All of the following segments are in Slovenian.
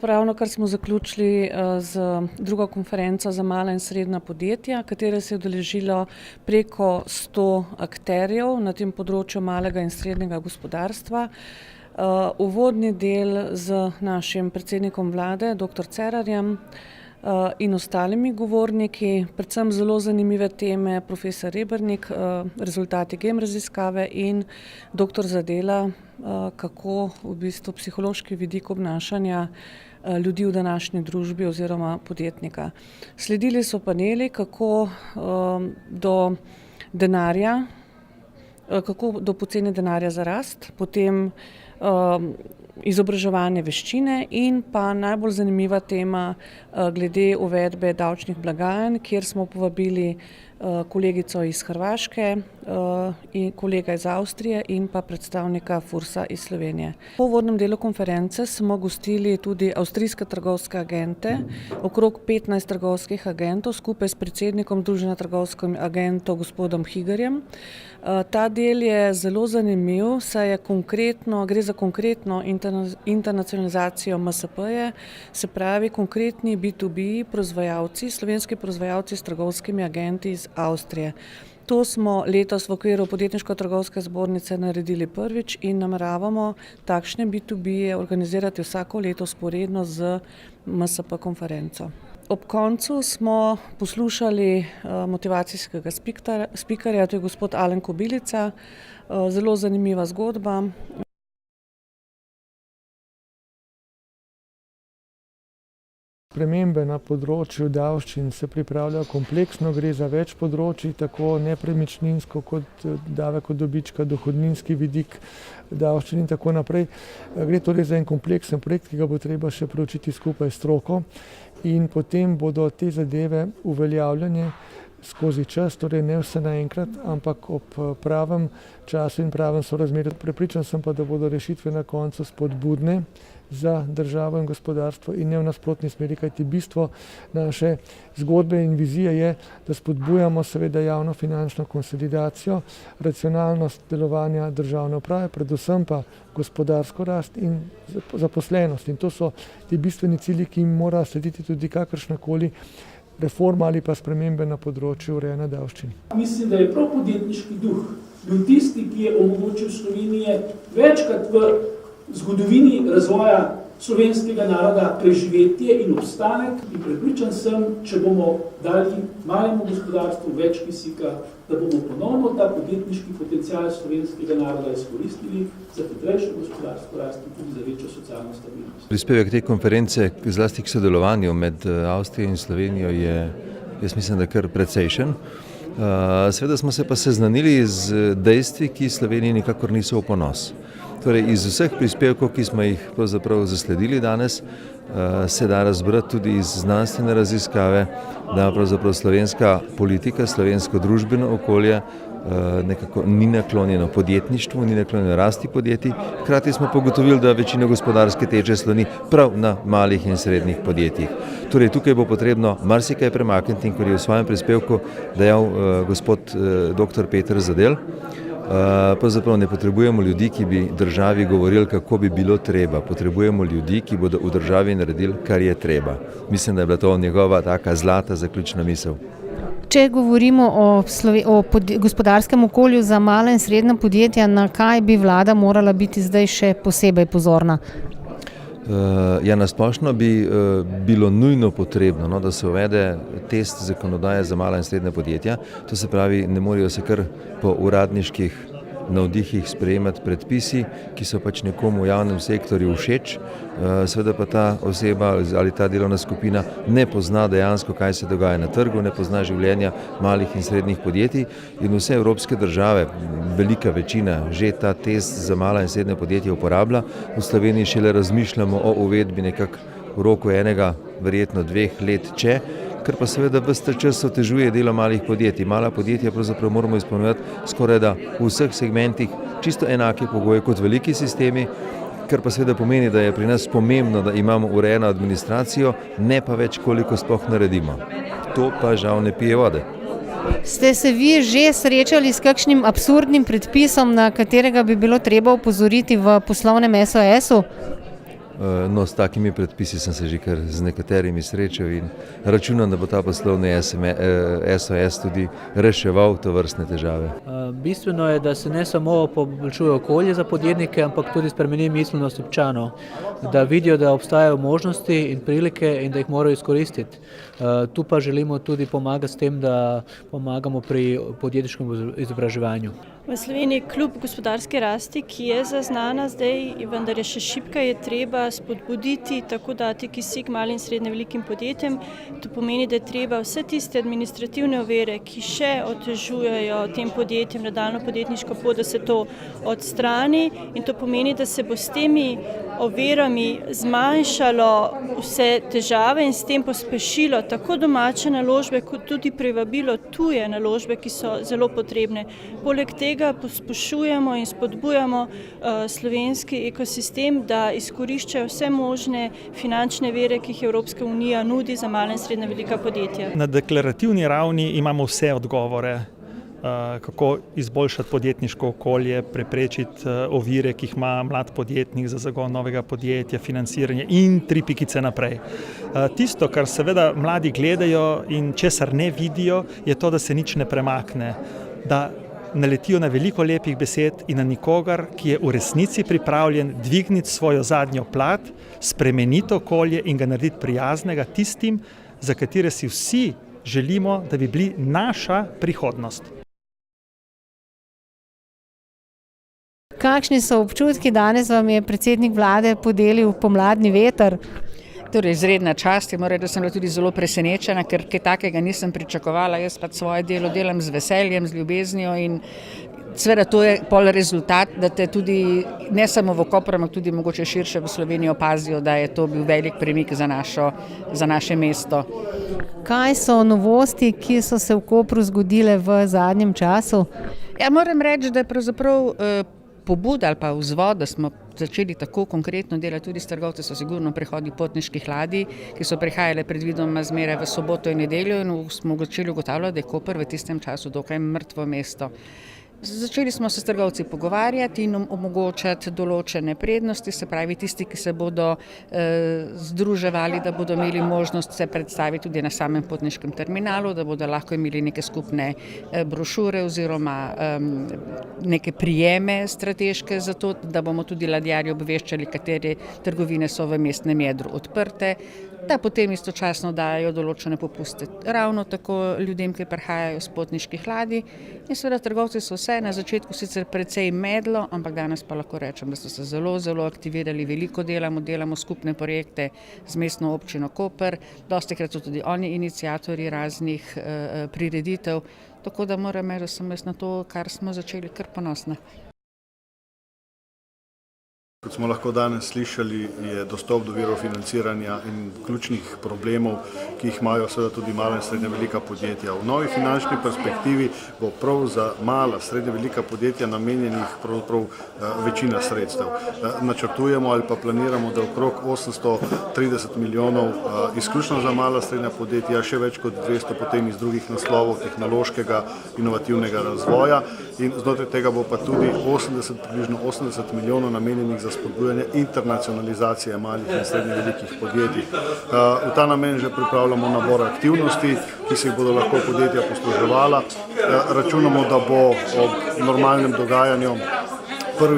Ravnokar smo zaključili z drugo konferenco za mala in srednja podjetja, katere se je udeležilo preko 100 akterjev na tem področju malega in srednjega gospodarstva. Uvodni del z našim predsednikom vlade, dr. Cerarjem, in ostalimi govorniki, predvsem zelo zanimive teme, profesor Rebernik, rezultati GEM raziskave in doktor Zadela, kako v bistvu psihološki vidik obnašanja ljudi v današnji družbi oziroma podjetnika. Sledili so paneli, kako do denarja, kako do poceni denarja za rast, potem izobraževanje veščine in pa najbolj zanimiva tema glede uvedbe davčnih blagajn, kjer smo povabili kolegico iz Hrvaške in kolega iz Avstrije in pa predstavnika FURS-a iz Slovenije. Po uvodnem delu konference smo gostili tudi avstrijske trgovske agente, okrog 15 trgovskih agentov skupaj s predsednikom Združenja trgovskih agentov gospodom Higarjem. Ta del je zelo zanimiv, saj je gre za konkretno internacionalizacijo MSP-je, se pravi konkretni B2B proizvajalci, slovenski proizvajalci s trgovskimi agenti iz Avstrije. To smo letos v okviru Podjetniško-trgovske zbornice naredili prvič in nameravamo takšne B2B-je organizirati vsako leto vzporedno z MSP konferenco. Ob koncu smo poslušali motivacijskega spikerja, to je gospod Alen Kobilica, zelo zanimiva zgodba. Spremembe na področju davščin se pripravljajo kompleksno, gre za več področij, tako nepremičninsko kot davek od dobička, dohodninski vidik davščin in tako naprej. Gre torej za en kompleksen projekt, ki ga bo treba še preučiti skupaj s stroko in potem bodo te zadeve uveljavljene skozi čas, torej ne vse naenkrat, ampak ob pravem času in pravem sorazmerju. Prepričan sem pa, da bodo rešitve na koncu spodbudne za državo in gospodarstvo in ne v nasprotni smeri, kajti bistvo naše zgodbe in vizije je, da spodbujamo seveda javno finančno konsolidacijo, racionalnost delovanja državne uprave, predvsem pa gospodarsko rast in zaposlenost. In to so ti bistveni cilji, ki jim mora slediti tudi kakršnakoli reforma ali pa spremembe na področju urejanja davščin. Mislim, da je prav podjetniški duh bil tisti, ki je omogočil Sloveniji večkrat v zgodovini razvoja slovenskega naroda preživetje in obstanek. In prepričan sem, če bomo dali malemu gospodarstvu več kisika, da bomo ponovno ta podjetniški potencial slovenskega naroda izkoristili za hitrejšo gospodarsko rast in tudi za večjo socialno stabilnost. Prispevek te konference, zlasti k sodelovanju med Avstrijo in Slovenijo, je, jaz mislim, da kar precejšen. Seveda smo se pa seznanili z dejstvi, ki Sloveniji nikakor niso v ponos. Torej, iz vseh prispevkov, ki smo jih pravzaprav zasledili danes, se da razbrati tudi iz znanstvene raziskave, da pravzaprav slovenska politika, slovensko družbeno okolje nekako ni naklonjeno podjetništvu, ni naklonjeno rasti podjetij. Hkrati smo pogotovili, da večina gospodarske teže sloni prav na malih in srednjih podjetjih. Torej, tukaj bo potrebno marsikaj premakniti in kot je v svojem prispevku dejal gospod dr. Peter Zadel, pravzaprav ne potrebujemo ljudi, ki bi državi govorili, kako bi bilo treba. Potrebujemo ljudi, ki bodo v državi naredili, kar je treba. Mislim, da je bila to njegova taka zlata zaključna misel. Če govorimo o gospodarskem okolju za mala in srednja podjetja, na kaj bi vlada morala biti zdaj še posebej pozorna? Ja, nasplošno bi bilo nujno potrebno, da se uvede test zakonodaje za mala in srednja podjetja. To se pravi, ne morejo se kar po uradniških navdihih sprejemati predpisi, ki so pač nekomu v javnem sektorju všeč, seveda pa ta oseba ali ta delovna skupina ne pozna dejansko, kaj se dogaja na trgu, ne pozna življenja malih in srednjih podjetij in vse evropske države, velika večina, že ta test za mala in srednja podjetja uporablja. V Sloveniji šele razmišljamo o uvedbi nekako v roku enega, verjetno 2 let, kar pa seveda ves ta čas otežuje delo malih podjetij. Mala podjetja pravzaprav moramo izpolnjevati skorajda v vseh segmentih čisto enake pogoje kot veliki sistemi, kar pa seveda pomeni, da je pri nas pomembno, da imamo urejeno administracijo, ne pa več, koliko sploh naredimo. To pa žal ne pije vode. Ste se vi že srečali s kakšnim absurdnim predpisom, na katerega bi bilo treba opozoriti v poslovnem SOS-u? No, s takimi predpisi sem se že kar z nekaterimi srečal in računam, da bo ta poslovni SOS tudi reševal tovrstne težave. Bistveno je, da se ne samo poboljšuje okolje za podjetnike, ampak tudi spremeni miselnost občanov, da vidijo, da obstajajo možnosti in prilike in da jih morajo izkoristiti. Tu pa želimo tudi pomagati s tem, da pomagamo pri podjetniškem izobraževanju. V Sloveniji kljub gospodarski rasti, ki je zaznana zdaj, vendar je še šibka, je treba spodbuditi, tako dati kisik malim in srednje velikim podjetjem. To pomeni, da je treba vse tiste administrativne ovire, ki še otežujejo tem podjetjem nadaljnjo podjetniško pot, da se to odstrani, in to pomeni, da se bo s temi ovirami zmanjšalo vse težave in s tem pospešilo tako domače naložbe, kot tudi privabilo tuje naložbe, ki so zelo potrebne. Poleg tega pospešujemo in spodbujamo slovenski ekosistem, da izkoriščajo vse možne finančne vire, ki jih Evropska unija nudi za mala in srednja velika podjetja. Na deklarativni ravni imamo vse odgovore, kako izboljšati podjetniško okolje, preprečiti ovire, ki jih ima mlad podjetnik za zagon novega podjetja, financiranje in 3 pikice naprej. Tisto, kar seveda mladi gledajo in česar ne vidijo, je to, da se nič ne premakne, da naletijo na veliko lepih besed in na nikogar, ki je v resnici pripravljen dvigniti svojo zadnjo plat, spremeniti okolje in ga narediti prijaznega tistim, za katere si vsi želimo, da bi bili naša prihodnost. Kakšni so občutki? Danes vam je predsednik vlade podelil pomladni veter. Torej, izredna čast, moram reči, da sem bila tudi zelo presenečena, ker kaj takega nisem pričakovala. Jaz pa svoje delo delam z veseljem, z ljubeznijo in seveda to je pol rezultat, da te tudi ne samo v Kopru, ampak tudi mogoče širše v Sloveniji opazijo, da je to bil velik premik za naše mesto. Kaj so novosti, ki so se v Kopru zgodile v zadnjem času? Ja, moram reči, da je pravzaprav pobuda ali pa vzvod, da smo začeli tako konkretno delati tudi s trgovci, so sigurno prihodi potniških ladij, ki so prihajale predvidoma zmeraj v soboto in nedeljo, in smo začeli ugotavljati, da je Koper v tistem času dokaj mrtvo mesto. Začeli smo se s trgovci pogovarjati in omogočati določene prednosti, se pravi tisti, ki se bodo združevali, da bodo imeli možnost se predstaviti tudi na samem potniškem terminalu, da bodo lahko imeli neke skupne brošure oziroma neke prijeme strateške za to, da bomo tudi ladjarji obveščali, katere trgovine so v mestnem jedru odprte, da potem istočasno dajo določene popuste ravno tako ljudem, ki prihajajo s potniških ladij. In seveda trgovci so vse na začetku sicer precej medlo, ampak danes pa lahko rečem, da so se zelo, zelo aktivirali, veliko delamo skupne projekte z mestno občino Koper, dostikrat so tudi oni iniciatorji raznih prireditev, tako da moram reči, da sem jaz na to, kar smo začeli, kar ponosna. Kot smo lahko danes slišali, je dostop do virov financiranja in ključnih problemov, ki jih imajo seveda tudi mala in srednja velika podjetja. V novi finančni perspektivi bo prav za mala, srednja velika podjetja namenjenih pravzaprav večina sredstev. Načrtujemo ali pa planiramo, da okrog 830 milijonov izključno za mala srednja podjetja, še več kot 200 potem iz drugih naslovov tehnološkega inovativnega razvoja, in znotraj tega bo pa tudi približno 80 milijonov namenjenih za spodbujanje internacionalizacije malih in srednje velikih podjetij. V ta namen že pripravljamo nabor aktivnosti, ki se jih bodo lahko podjetja posluževala. Računamo, da bo ob normalnem dogajanju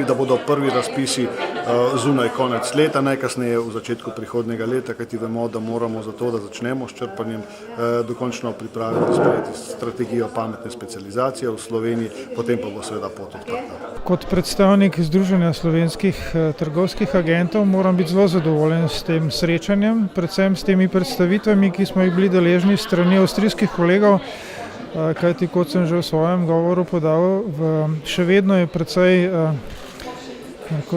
da bodo prvi razpisi zunaj konec leta, najkasneje v začetku prihodnjega leta, kajti vemo, da moramo za to, da začnemo s črpanjem, dokončno pripraviti sprejeti strategijo pametne specializacije v Sloveniji, potem pa bo seveda pot odprta. Kot predstavnik Združenja slovenskih trgovskih agentov moram biti zelo zadovoljen s tem srečanjem, predvsem s temi predstavitvami, ki smo jih bili deležni s strani avstrijskih kolegov, kajti kot sem že v svojem govoru podal, še vedno je precej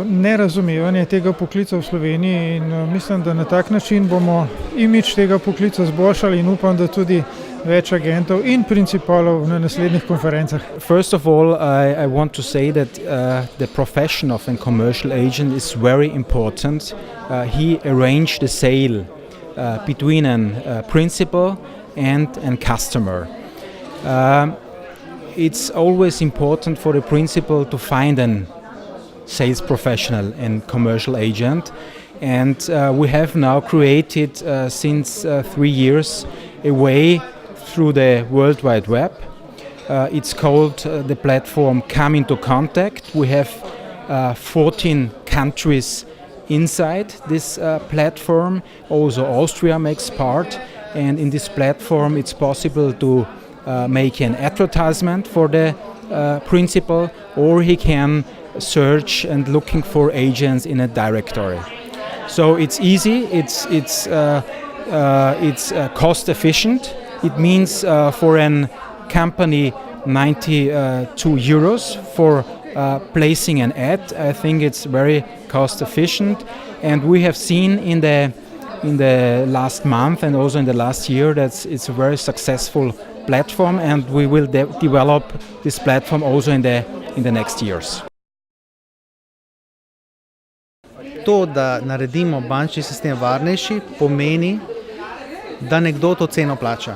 nerazumevanje tega poklica v Sloveniji in mislim, da na tak način bomo imidž tega poklica zboljšali in upam, da tudi več agentov in principalov na naslednjih konferencah. First of all, I want to say that the profession of a commercial agent is very important. He arranged the sale between a principal and a customer. It's always important for the principal to find a sales professional and commercial agent, And we have now created since 3 years a way through the World Wide Web. It's called the platform Come Into Contact. We have 14 countries inside this platform. Also Austria makes part, and in this platform it's possible to make an advertisement for the principal, or he can search and looking for agents in a directory. So it's easy, it's cost efficient. It means for an company 92 euros for placing an ad. I think it's very cost efficient, and we have seen in the last month and also in the last year that it's a very successful platform, and we will develop this platform also in the next years. To, da naredimo bančni sistem varnejši, pomeni, da nekdo to ceno plača.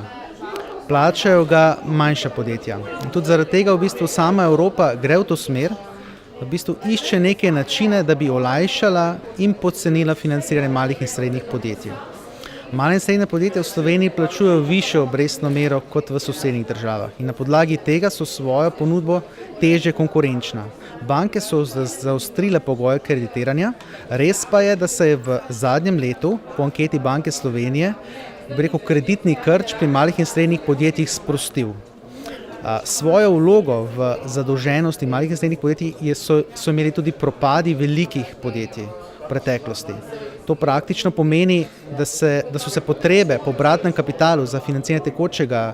Plačajo ga manjša podjetja. In tudi zaradi tega v bistvu sama Evropa gre v to smer, da v bistvu išče neke načine, da bi olajšala in pocenila financiranje malih in srednjih podjetij. Male in srednje podjetja v Sloveniji plačujejo višjo obrestno mero kot v sosednjih državah in na podlagi tega so svojo ponudbo težje konkurenčna. Banke so zaostrile pogoje kreditiranja, res pa je, da se je v zadnjem letu po anketi Banke Slovenije kreditni krč pri malih in srednjih podjetjih sprostil. Svojo vlogo v zadolženosti malih in srednjih podjetij so imeli tudi propadi velikih podjetij v preteklosti. To praktično pomeni, da so se potrebe po obratnem kapitalu za financiranje tekočega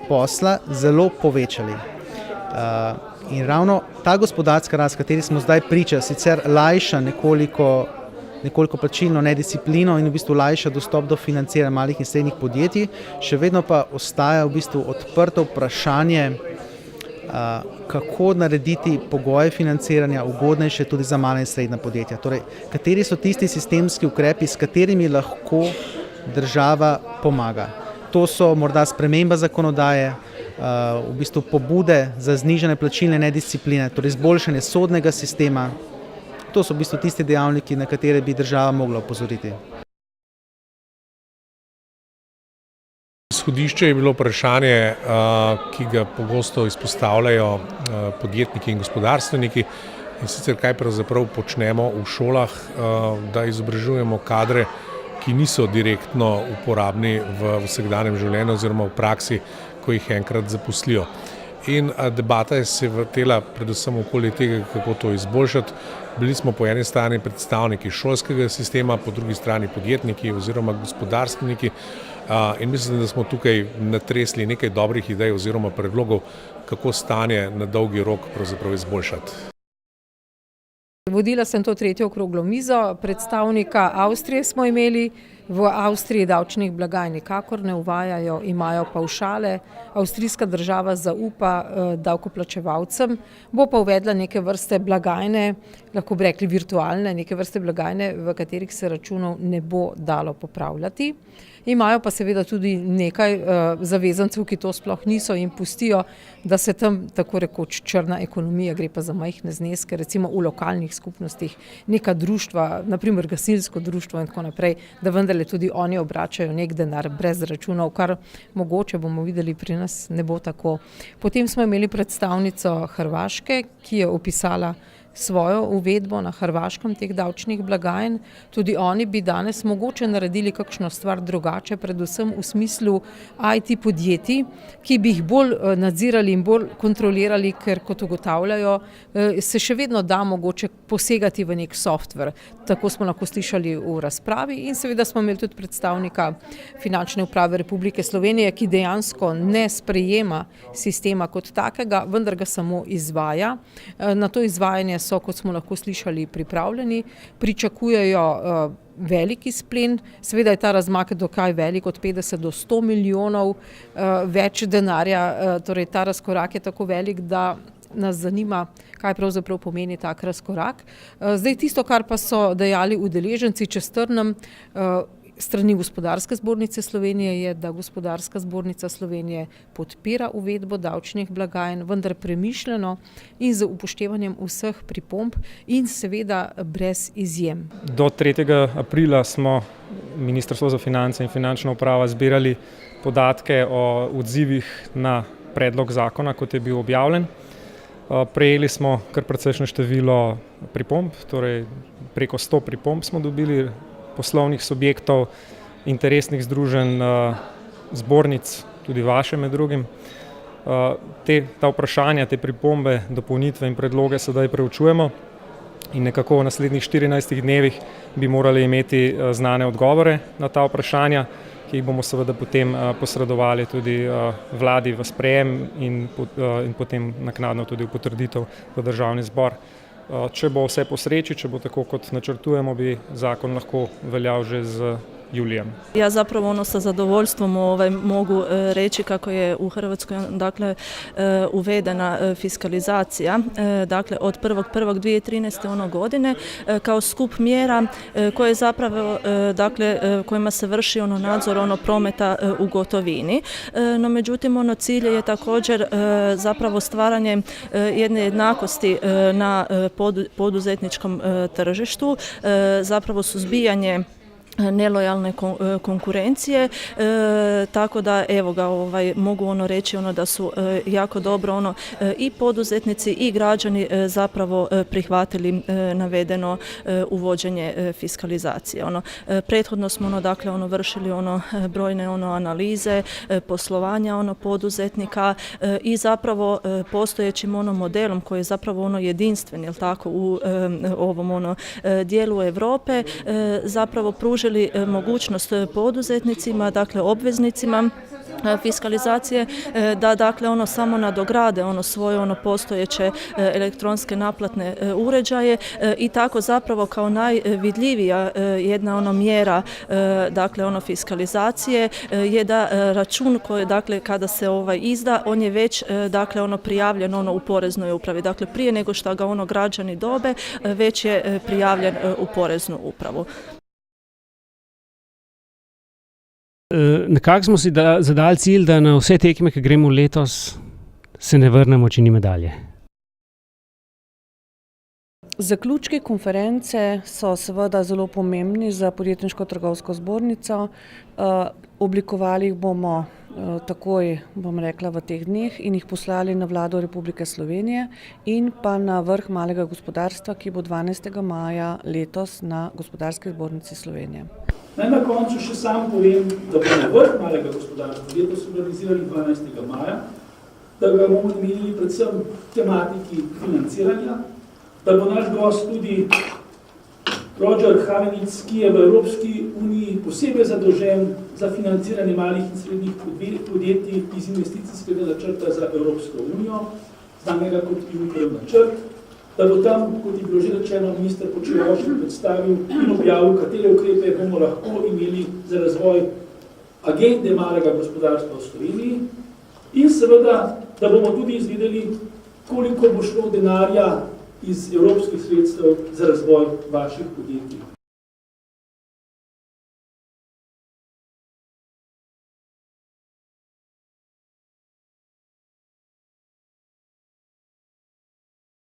posla zelo povečali. In ravno ta gospodarska rast, kateri smo zdaj priča, sicer lajša nekoliko plačilno nedisciplino in v bistvu lajša dostop do financiranja malih in srednjih podjetij, še vedno pa ostaja v bistvu odprto vprašanje, kako narediti pogoje financiranja ugodnejše tudi za mala in srednja podjetja. Torej, kateri so tisti sistemski ukrepi, s katerimi lahko država pomaga. To so morda sprememba zakonodaje, v bistvu pobude za znižanje plačilne nediscipline, torej izboljšanje sodnega sistema. To so v bistvu tisti dejavniki, na katere bi država mogla opozoriti. Izhodišče je bilo vprašanje, ki ga pogosto izpostavljajo podjetniki in gospodarstveniki, in sicer kaj pravzaprav počnemo v šolah, da izobražujemo kadre, ki niso direktno uporabni v vsakdanjem življenju oziroma v praksi, ko jih enkrat zaposlijo. In debata je se vrtela predvsem okoli tega, kako to izboljšati. Bili smo po eni strani predstavniki šolskega sistema, po drugi strani podjetniki oziroma gospodarstveniki, in mislim, da smo tukaj natresli nekaj dobrih idej oziroma predlogov, kako stanje na dolgi rok pravzaprav izboljšati. Vodila sem to tretjo okroglo mizo, predstavnika Avstrije smo imeli. V Avstriji davčnih blagajn nikakor ne uvajajo, imajo pavšale. Avstrijska država zaupa davkoplačevalcem, bo pa uvedla neke vrste blagajne, lahko bi rekli virtualne, neke vrste blagajne, v katerih se računov ne bo dalo popravljati. Imajo pa seveda tudi nekaj zavezancev, ki to sploh niso in pustijo, da se tam tako rekoč črna ekonomija, gre pa za majhne zneske, recimo v lokalnih skupnostih, neka društva, naprimer gasilsko društvo in tako naprej, da vendarle tudi oni obračajo nek denar brez računov, kar mogoče bomo videli pri nas ne bo tako. Potem smo imeli predstavnico Hrvaške, ki je opisala svojo uvedbo na Hrvaškem teh davčnih blagajn. Tudi oni bi danes mogoče naredili kakšno stvar drugače, predvsem v smislu IT podjetij, ki bi jih bolj nadzirali in bolj kontrolirali, ker kot ugotavljajo, se še vedno da mogoče posegati v nek software. Tako smo lahko slišali v razpravi in seveda smo imeli tudi predstavnika Finančne uprave Republike Slovenije, ki dejansko ne sprejema sistema kot takega, vendar ga samo izvaja. Na to izvajanje so, kot smo lahko slišali, pripravljeni, pričakujejo veliki izplen, seveda je ta razmak dokaj velik, od 50 do 100 milijonov več denarja, torej ta razkorak je tako velik, da nas zanima, kaj pravzaprav pomeni tak razkorak. Zdaj tisto, kar pa so dejali udeleženci, če strnem, strani Gospodarske zbornice Slovenije je, da Gospodarska zbornica Slovenije podpira uvedbo davčnih blagajn, vendar premišljeno in z upoštevanjem vseh pripomb in seveda brez izjem. Do 3. aprila smo Ministrstvo za finance in finančna uprava zbirali podatke o odzivih na predlog zakona, kot je bil objavljen. Prejeli smo kar precejšnje število pripomb, torej preko 100 pripomb smo dobili poslovnih subjektov, interesnih združenj, zbornic, tudi vaše med drugim. Ta vprašanja, te pripombe, dopolnitve in predloge sedaj preučujemo in nekako v naslednjih 14 dnevih bi morali imeti znane odgovore na ta vprašanja, ki jih bomo seveda potem posredovali tudi vladi v sprejem in potem naknadno tudi v potrditev v Državni zbor. Če bo vse po sreči, če bo tako kot načrtujemo, bi zakon lahko veljal že z julijem. Ja zapravo sa zadovoljstvom mogu reći kako je u Hrvatskoj uvedena fiskalizacija, dakle od 1.1.2013. godine kao skup mjera koje zapravo, dakle kojima se vrši nadzor prometa u gotovini. No međutim cilj je također zapravo stvaranje jedne jednakosti na poduzetničkom tržištu, zapravo suzbijanje nelojalne konkurencije, tako da evo ga mogu reći da su jako dobro i poduzetnici i građani zapravo prihvatili navedeno uvođenje fiskalizacije. Prethodno smo dakle vršili brojne analize poslovanja poduzetnika i zapravo postojećim modelom koji je zapravo jedinstven, jel tako, u ovom dijelu Europe zapravo pružili mogućnost poduzetnicima, dakle obveznicima fiskalizacije da dakle samo nadograde svoje postojeće elektronske naplatne uređaje i tako zapravo kao najvidljivija jedna mjera dakle fiskalizacije je da račun koji dakle kada se izda on je već dakle prijavljen u poreznoj upravi, dakle prije nego što ga građani dobe već je prijavljen u poreznu upravu. Nekako smo si zadali cilj, da na vse tekme, ki gremo letos, se ne vrnemo, če ni medalje. Zaključki konference so seveda zelo pomembni za podjetniško-trgovsko zbornico. Oblikovali jih bomo takoj, bom rekla, v teh dneh in jih poslali na vlado Republike Slovenije in pa na vrh malega gospodarstva, ki bo 12. maja letos na Gospodarski zbornici Slovenije. Naj na koncu še sam povem, da bomo vrh malega gospodarstva letos organizirali 12. maja, da ga bomo namenili predvsem tematiki financiranja, da bo naš gost tudi Roger Havenic, ki je v Evropski uniji posebej zadolžen za financiranje malih in srednjih podjetij iz investicijskega načrta za Evropsko unijo, znanega kot Junckerjev načrt, da bo tam, kot je bilo že rečeno, minister Počivalšek predstavil in objavil, katere ukrepe bomo lahko imeli za razvoj agende malega gospodarstva v Sloveniji in seveda, da bomo tudi izvedeli, koliko bo šlo denarja iz evropskih sredstev za razvoj vaših podjetij.